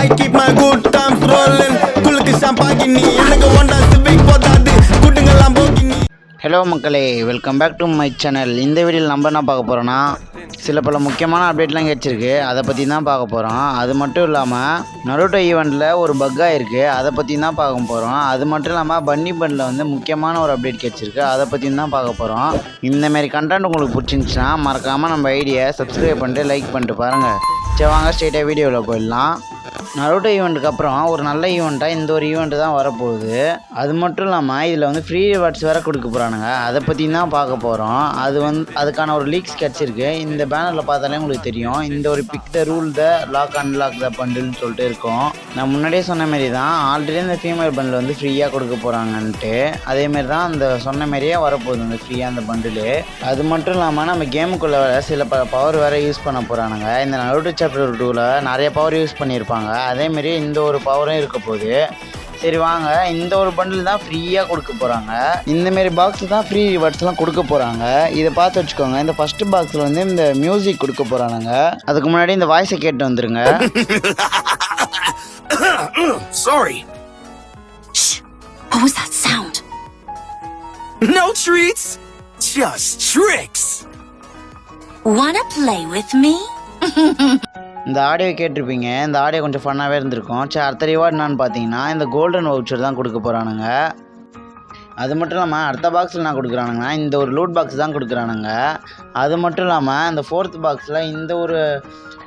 I keep my good times rolling. குளுக்கு ஷாம்பாகினி எனக்கு Honda Civic போதாது குட்டுங்கெல்லாம் போகினி. ஹலோ மக்களே, welcome back to my channel. இந்த வீடியோவில் நம்ம என்ன பார்க்க போகிறோன்னா, சில பல முக்கியமான அப்டேட்லாம் கிடச்சிருக்கு, அதை பற்றி தான் பார்க்க போகிறோம். அது மட்டும் இல்லாமல் நருட்டோ ஈவெண்ட்டில் ஒரு பக்காக இருக்குது, அதை பற்றி தான் பார்க்க போகிறோம். அது மட்டும் இல்லாமல் பன்னி பண்டில் வந்து முக்கியமான ஒரு அப்டேட் கிடச்சிருக்கு, அதை பற்றி தான் பார்க்க போகிறோம். இந்தமாரி கண்டென்ட் உங்களுக்கு பிடிச்சிருந்துச்சுன்னா மறக்காமல் நம்ம ஐடியை சப்ஸ்கிரைப் பண்ணிட்டு லைக் பண்ணிட்டு பாருங்கள். சரி வாங்க ஸ்ட்ரெயிட்டாக வீடியோவில் போயிடலாம். நருட்டோ ஈவெண்ட்டுக்கு அப்புறம் ஒரு நல்ல ஈவெண்ட்டாக இந்த ஒரு ஈவெண்ட்டு தான் வரப்போகுது. அது மட்டும் இல்லாமல் இதில் வந்து ஃப்ரீ ரிவார்ட்ஸ் வேறு கொடுக்க போகிறானுங்க, அதை பற்றி தான் பார்க்க போகிறோம். அதுக்கான ஒரு லீக்ஸ் கிடச்சிருக்கு. இந்த பேனரில் பார்த்தாலே உங்களுக்கு தெரியும், இந்த ஒரு big the rule the lock unlock the பண்டில்னு சொல்லிட்டு இருக்கும். நான் முன்னாடியே சொன்ன மாரி தான் ஆல்ரெடி இந்த ஃபீமேல் பண்டில் வந்து ஃப்ரீயாக கொடுக்க போகிறாங்கன்ட்டு, அதேமாரி தான் அந்த சொன்ன மாரியே வரப்போகுது அந்த ஃப்ரீயாக அந்த பண்டிலு. அது மட்டும் இல்லாமல் நம்ம கேமுக்குள்ளே சில பவர் வேறு யூஸ் பண்ண போகிறானுங்க. இந்த நருட்டோ சாப்டர் 2ல் நிறைய பவர் யூஸ் பண்ணியிருப்பாங்க, அதேமாரி இந்த ஒரு பவரும் இருக்க போகுது. சரி வாங்க, இந்த ஒரு பண்டில் தான் ஃப்ரீயாக கொடுக்க போகிறாங்க. இந்தமாரி பாக்ஸ் தான் ஃப்ரீ ரிவார்ட்ஸ்லாம் கொடுக்க போகிறாங்க. இதை பார்த்து வச்சுக்கோங்க. இந்த ஃபஸ்ட்டு பாக்ஸில் வந்து இந்த மியூசிக் கொடுக்க போகிறானுங்க. அதுக்கு முன்னாடி இந்த வாய்ஸை கேட்டு வந்துருங்க. Sorry. Shh. What was that sound? No treats, just tricks. Wanna play with me? இந்த ஆடியோ கேட்டிருப்பீங்க, இந்த ஆடியோ கொஞ்சம் ஃபன்னாகவே இருந்திருக்கும். சரி, அடுத்த ரிவார்டு என்னான்னு பார்த்தீங்கன்னா இந்த கோல்டன் வவுச்சர் தான் கொடுக்க போகிறானுங்க. அது மட்டும் இல்லாமல் அடுத்த பாக்ஸில் நான் கொடுக்குறானுங்கன்னா இந்த ஒரு லூட் பாக்ஸ் தான் கொடுக்குறானுங்க. அது மட்டும் இல்லாமல் இந்த 4th பாக்ஸில் இந்த ஒரு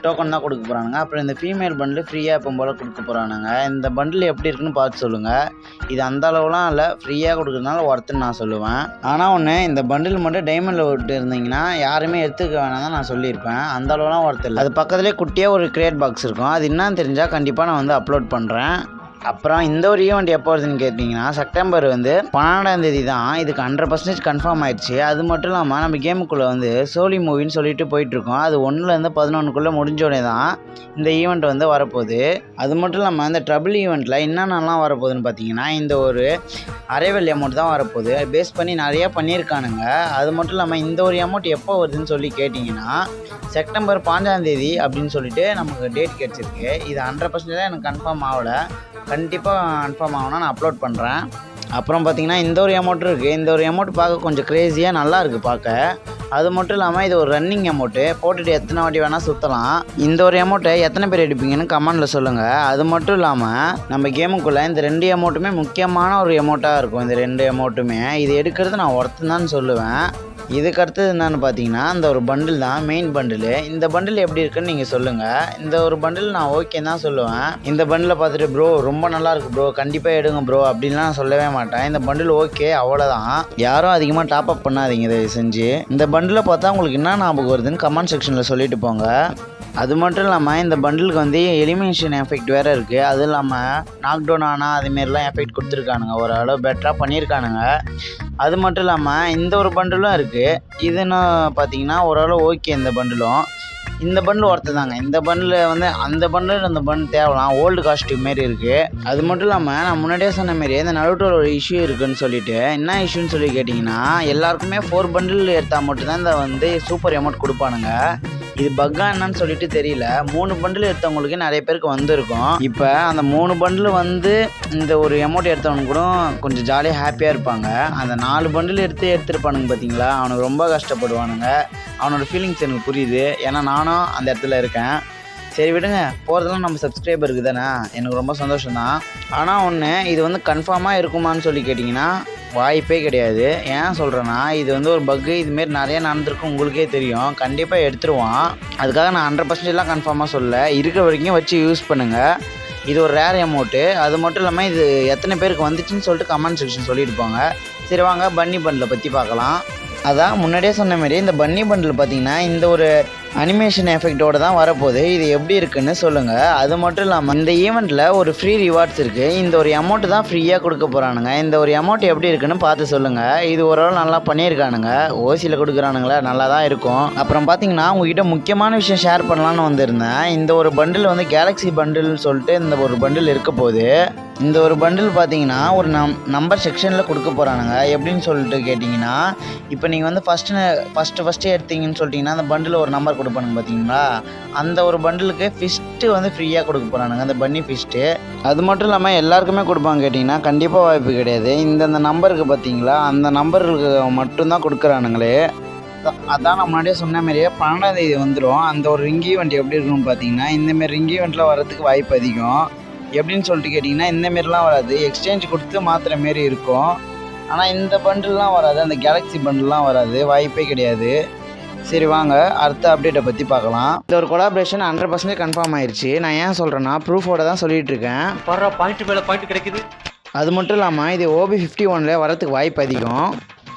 டோக்கன் தான் கொடுக்க போகிறானுங்க. அப்புறம் இந்த ஃபீமேல் பண்டில் ஃப்ரீயாக எப்போ போல் கொடுக்க போகிறானுங்க. இந்த பண்டில் எப்படி இருக்குன்னு பார்த்து சொல்லுங்கள். இது அந்த அளவுலாம் இல்லை, ஃப்ரீயாக கொடுக்குறதுனால ஒர்த்துன்னு நான் சொல்லுவேன். ஆனால் ஒன்று, இந்த பண்டில் மட்டும் டைமண்டில் விட்டு இருந்தீங்கன்னா யாருமே எடுத்துக்க வேணாம் தான் நான் சொல்லியிருப்பேன். அந்த அளவுலாம் ஒர்த்து இல்லை. அது பக்கத்துலேயே குட்டியாக ஒரு கிரியேட் பாக்ஸ் இருக்கும், அது என்னன்னு தெரிஞ்சால் கண்டிப்பாக நான் வந்து அப்லோட் பண்ணுறேன். அப்புறம் இந்த ஒரு ஈவெண்ட் எப்போ வருதுன்னு கேட்டிங்கன்னா செப்டம்பர் வந்து 12ஆம் தேதி தான். இதுக்கு 100% கன்ஃபார்ம் ஆயிடுச்சு. அது மட்டும் இல்லாமல் நம்ம கேமுக்குள்ளே வந்து சோலி மூவின்னு சொல்லிட்டு போயிட்டுருக்கோம். அது 1லேருந்து 11க்குள்ளே முடிஞ்சோடனே தான் இந்த ஈவெண்ட் வந்து வரப்போகுது. அது மட்டும் இல்லாமல் இந்த ட்ரபிள் ஈவெண்ட்டில் என்னென்னலாம் வரப்போகுதுன்னு பார்த்தீங்கன்னா இந்த ஒரு அரைவல் அமௌண்ட் தான் வரப்போகுது. பேஸ் பண்ணி நிறையா பண்ணியிருக்கானுங்க. அது மட்டும் இல்லாமல் இந்த ஒரு அமௌண்ட் எப்போ வருதுன்னு சொல்லி கேட்டிங்கன்னா செப்டம்பர் 5ஆம் தேதி அப்படின்னு சொல்லிட்டு நமக்கு டேட் கிடச்சிருக்கு. இது 100% எனக்கு கன்ஃபார்ம் ஆகலை, கண்டிப்பாக கன்ஃபார்ம் ஆகணும்னா நான் அப்லோட் பண்ணுறேன். அப்புறம் பார்த்திங்கன்னா இந்த ஒரு அமௌண்ட் இருக்குது. இந்த ஒரு அமௌண்ட் பார்க்க கொஞ்சம் க்ரேஸியாக நல்லா இருக்குது பார்க்க. அது மட்டும் இல்லாமல் இது ஒரு ரன்னிங் அமௌண்ட்டு, போட்டுட்டு எத்தனை வாட்டி வேணால் சுற்றலாம். இந்த ஒரு அமௌண்ட்டை எத்தனை பேர் எடுப்பீங்கன்னு கமெண்டில் சொல்லுங்கள். அது மட்டும் இல்லாமல் நம்ம கேமுக்குள்ளே இந்த 2 அமௌண்ட்டுமே முக்கியமான ஒரு அமௌண்ட்டாக இருக்கும். இந்த 2 அமௌண்ட்டுமே இது எடுக்கிறது நான் ஒர்த்து தான் சொல்லுவேன். இதுக்கு அடுத்தது என்னென்னு பார்த்தீங்கன்னா இந்த ஒரு பண்டில் தான் மெயின் பண்டில். இந்த பண்டில் எப்படி இருக்குன்னு நீங்கள் சொல்லுங்கள். இந்த ஒரு பண்டில் நான் ஓகே தான் சொல்லுவேன். இந்த பண்டிலை பார்த்துட்டு ப்ரோ ரொம்ப நல்லா இருக்குது ப்ரோ, கண்டிப்பாக எடுங்க ப்ரோ அப்படின்லாம் நான் சொல்லவே மாட்டேன். இந்த பண்டில் ஓகே, அவ்வளோதான். யாரும் அதிகமாக டாப் அப் பண்ணாதீங்க இதை செஞ்சு. இந்த பண்டிலை பார்த்தா உங்களுக்கு என்ன ஞாபகம் வருதுன்னு கமெண்ட் செக்ஷனில் சொல்லிட்டு போங்க. அது மட்டும் இல்லாமல் இந்த பண்டிலுக்கு வந்து எலிமினேஷன் எஃபெக்ட் வேறு இருக்குது. அது இல்லாமல் நாக்டவுன் ஆனால் அதுமாரிலாம் எஃபெக்ட் கொடுத்துருக்கானுங்க, ஓரளவு பெட்டராக பண்ணியிருக்கானுங்க. அது மட்டும் இல்லாமல் இந்த ஒரு பண்டிலும் இருக்குது. இதுன்னு பார்த்தீங்கன்னா ஓரளவு ஓகே. இந்த பண்டிலும் இந்த பண்டில் ஒருத்தர் தாங்க. இந்த பண்டில் வந்து அந்த பண்டில் இந்த பண்டில் தேவலாம், ஓல்டு காஸ்ட்யூம் மாரி இருக்குது. அது மட்டும் இல்லாமல் நான் முன்னாடியே சொன்ன மாரி இந்த நருட்டோட ஒரு இஷ்யூ இருக்குதுன்னு சொல்லிட்டு, என்ன இஷ்யூன்னு சொல்லி கேட்டிங்கன்னா எல்லாருக்குமே 4 பண்டில் எடுத்தால் மட்டும்தான் இந்த வந்து சூப்பர் அமௌண்ட் கொடுப்பானுங்க. இது பக்கா என்னன்னு சொல்லிட்டு தெரியல. 3 பண்டில் எடுத்தவங்களுக்கு நிறைய பேருக்கு வந்திருக்கும். இப்போ அந்த 3 பண்டில் வந்து இந்த ஒரு அமௌண்ட் எடுத்தவனுக்கு கூட கொஞ்சம் ஜாலியாக ஹாப்பியாக இருப்பாங்க. அந்த 4 பண்டில் எடுத்துருப்பானுங்க பார்த்தீங்களா, அவனுக்கு ரொம்ப கஷ்டப்படுவானுங்க. அவனோட ஃபீலிங்ஸ் எனக்கு புரியுது, ஏன்னா நானும் அந்த இடத்துல இருக்கேன். சரி விடுங்க, போகிறதெல்லாம் நம்ம சப்ஸ்கிரைபருக்கு தானே, எனக்கு ரொம்ப சந்தோஷம்தான். ஆனால் ஒன்று, இது வந்து கன்ஃபார்மாக இருக்குமான்னு சொல்லி கேட்டிங்கன்னா வாய்ப்பே கிடையாது. ஏன் சொல்கிறேன்னா இது வந்து ஒரு பக்கு, இதுமாரி நிறைய நடந்திருக்கும், உங்களுக்கே தெரியும். கண்டிப்பாக எடுத்துருவான். அதுக்காக நான் 100%லாம் கன்ஃபார்மாக சொல்ல, இருக்கிற வரைக்கும் வச்சு யூஸ் பண்ணுங்கள். இது ஒரு ரேர் அமௌண்ட்டு. அது மட்டும் இல்லாமல் இது எத்தனை பேருக்கு வந்துச்சுன்னு சொல்லிட்டு கமெண்ட் செக்ஷன் சொல்லிட்டு போங்க. சரி வாங்க பன்னி பண்டிலை பற்றி பார்க்கலாம். அதான் முன்னாடியே சொன்ன மாதிரி இந்த பன்னி பண்டில் பார்த்திங்கன்னா இந்த ஒரு அனிமேஷன் எஃபெக்டோடு தான் வரப்போகுது. இது எப்படி இருக்குன்னு சொல்லுங்கள். அது மட்டும் இல்லாமல் இந்த ஈவெண்ட்டில் ஒரு ஃப்ரீ ரிவார்ட்ஸ் இருக்குது. இந்த ஒரு அமௌண்ட்டு தான் ஃப்ரீயாக கொடுக்க போகிறானுங்க. இந்த ஒரு அமௌண்ட் எப்படி இருக்குன்னு பார்த்து சொல்லுங்கள். இது ஓரளவு நல்லா பண்ணியிருக்கானுங்க, ஓசியில் கொடுக்குறானுங்களா, நல்லா தான் இருக்கும். அப்புறம் பார்த்தீங்கன்னா உங்ககிட்ட முக்கியமான விஷயம் ஷேர் பண்ணலான்னு வந்திருந்தேன். இந்த ஒரு பண்டில் வந்து கேலக்ஸி பண்டில்னு சொல்லிட்டு இந்த ஒரு பண்டில் இருக்க போகுது. இந்த ஒரு பண்டில் பார்த்தீங்கன்னா ஒரு நம்பர் செக்ஷனில் கொடுக்க போகிறானுங்க. எப்படின்னு சொல்லிட்டு கேட்டிங்கன்னா இப்போ நீங்கள் வந்து ஃபஸ்ட்டு எடுத்தீங்கன்னு சொல்லிட்டிங்கன்னா அந்த பண்டில் ஒரு நம்பர் கொடுப்பானுங்க பார்த்தீங்களா, அந்த ஒரு பண்டிலுக்கு ஃபிஸ்ட்டு வந்து ஃப்ரீயாக கொடுக்க போகிறானுங்க, அந்த பன்னி ஃபிஸ்ட்டு. அது மட்டும் இல்லாமல் எல்லாருக்குமே கொடுப்பாங்க கேட்டிங்கன்னா கண்டிப்பாக வாய்ப்பு கிடையாது. இந்தந்த நம்பருக்கு பார்த்தீங்களா, அந்த நம்பருக்கு மட்டும்தான் கொடுக்குறானுங்களே. அதான் நான் முன்னாடியே சொன்ன மாதிரியே 12ஆம் தேதி வந்துடும். அந்த ஒரு ரிங் ஈவெண்ட் எப்படி இருக்குன்னு பார்த்தீங்கன்னா, இந்தமாரி ரிங் ஈவெண்ட்லாம் வரதுக்கு வாய்ப்பு அதிகம். எப்படின்னு சொல்லிட்டு கேட்டிங்கன்னா, இந்தமாரிலாம் வராது, எக்ஸ்சேஞ்ச் கொடுத்து மாற்றுற மாரி இருக்கும். ஆனால் இந்த பண்டில்லாம் வராது, அந்த கேலக்ஸி பண்டில்லாம் வராது, வாய்ப்பே கிடையாது. சரி வாங்க அடுத்த அப்டேட்டை பற்றி பார்க்கலாம். இந்த ஒரு கொலாபரேஷன் 100% கன்ஃபார்ம் ஆயிடுச்சு. நான் ஏன் சொல்கிறேன்னா ப்ரூஃபோட தான் சொல்லிகிட்டு இருக்கேன். பாயிண்ட் மேலே பாயிண்ட் கிடைக்குது. அது மட்டும் இல்லாமல் இது OB51 வரதுக்கு வாய்ப்பு அதிகம்.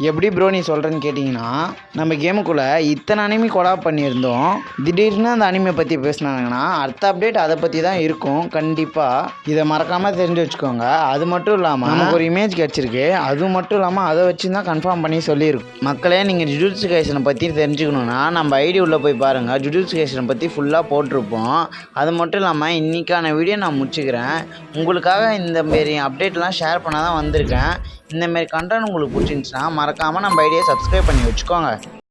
எப்படி ப்ரோ நீ சொல்கிறேன்னு கேட்டிங்கன்னா, நம்ம கேமுக்குள்ளே இத்தனை அனிமி கொலாப் பண்ணியிருந்தோம், திடீர்னு அந்த அனிமை பற்றி பேசினாங்கன்னா அடுத்த அப்டேட் அதை பற்றி தான் இருக்கும் கண்டிப்பாக. இதை மறக்காமல் தெரிஞ்சு வச்சுக்கோங்க. அது மட்டும் இல்லாமல் நமக்கு ஒரு இமேஜ் கிடச்சிருக்கு, அது மட்டும் இல்லாமல் அதை வச்சு தான் கன்ஃபார்ம் பண்ணி சொல்லியிருக்கும். மக்களே நீங்கள் ஜுஜுட்சு கைசனை பற்றி தெரிஞ்சுக்கணுன்னா நம்ம ஐடி உள்ளே போய் பாருங்கள், ஜுஜுட்சு கைசனை பற்றி ஃபுல்லாக போட்டிருப்போம். அது மட்டும் இல்லாமல் இன்றைக்கான வீடியோ நான் முடிச்சுக்கிறேன். உங்களுக்காக இந்த மாரி அப்டேட்லாம் ஷேர் பண்ண தான் வந்திருக்கேன். இந்தமாரி கண்டென்ட் உங்களுக்கு பிடிச்சிருந்துச்சுன்னா மறக்காமல் நம்ம ஐடியை சப்ஸ்கிரைப் பண்ணி வச்சுக்கோங்க.